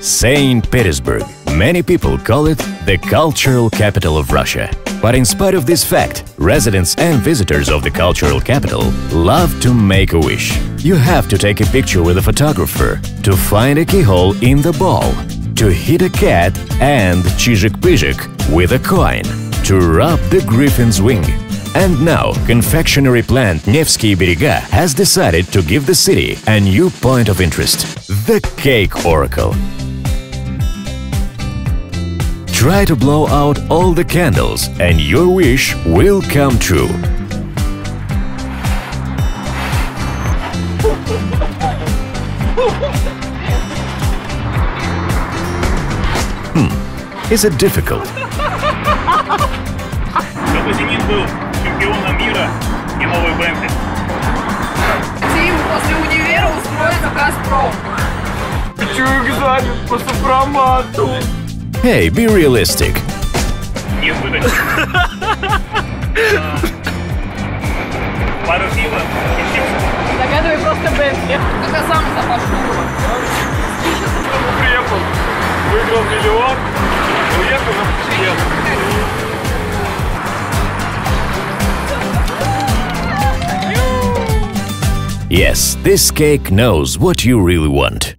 St. Petersburg. Many people call it the cultural capital of Russia. But in spite of this fact, residents and visitors of the cultural capital love to make a wish. You have to take a picture with a photographer, to find a keyhole in the ball, to hit a cat and chizhik-pizhik with a coin, to rub the griffin's wing. And now, confectionery plant Nevsky Berega has decided to give the city a new point of interest – the Cake Oracle. Try to blow out all the candles and your wish will come true. Is it difficult? Чтобы «Зенит» был чемпионом мира и новый Бентли. Тим после универа устроит в «Газпром». Хочу экзамен по сопромату. Hey, be realistic. Нет выдачи. Пару пива и чипсы. Загадывай просто Бентли. Только сам запашу. Приехал, выиграл миллион, уехал на член. Yes, this cake knows what you really want.